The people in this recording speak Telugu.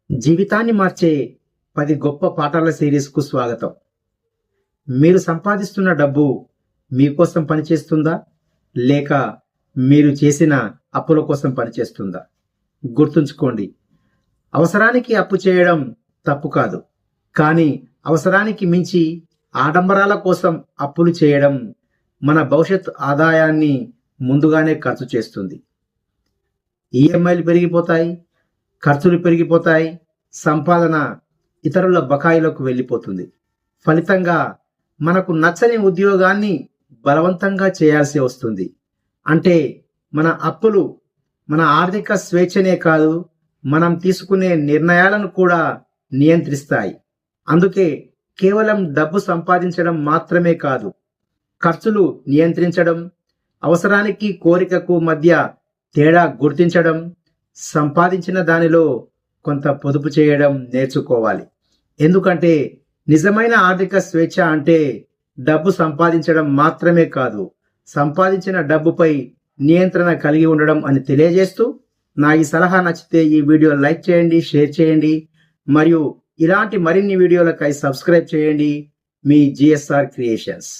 జీవితాన్ని మార్చే 10 గొప్ప పాఠాల సిరీస్‌కు స్వాగతం. మీరు సంపాదిస్తున్న డబ్బు మీకోసం పనిచేస్తుందా? లేక మీరు చేసిన అప్పుల కోసం పనిచేస్తుందా? గుర్తుంచుకోండి, అవసరానికి అప్పు చేయడం తప్పు కాదు. కానీ అవసరానికి మించి ఆడంబరాల కోసం అప్పులు చేయడం మన భవిష్యత్ ఆదాయాన్ని ముందుగానే ఖర్చు చేస్తుంది. ఈఎంఐలు పెరిగిపోతాయి, ఖర్చులు పెరిగిపోతాయి, సంపాదన ఇతరుల బకాయిలకు వెళ్ళిపోతుంది. ఫలితంగా మనకు నచ్చని ఉద్యోగాన్ని బలవంతంగా చేయాల్సి వస్తుంది. అంటే మన అప్పులు మన ఆర్థిక స్వేచ్ఛనే కాదు, మనం తీసుకునే నిర్ణయాలను కూడా నియంత్రిస్తాయి. అందుకే కేవలం డబ్బు సంపాదించడం మాత్రమే కాదు, ఖర్చులు నియంత్రించడం, అవసరానికి కోరికకు మధ్య తేడా గుర్తించడం, సంపాదించిన దానిలో కొంత పొదుపు చేయడం నేర్చుకోవాలి. ఎందుకంటే నిజమైన ఆర్థిక స్వేచ్ఛ అంటే డబ్బు సంపాదించడం మాత్రమే కాదు, సంపాదించిన డబ్బుపై నియంత్రణ కలిగి ఉండడం అని తెలియజేస్తూ, నా ఈ సలహా నచ్చితే ఈ వీడియో లైక్ చేయండి, షేర్ చేయండి, మరియు ఇలాంటి మరిన్ని వీడియోలకై సబ్స్క్రైబ్ చేయండి. మీ జిఎస్ఆర్ క్రియేషన్స్.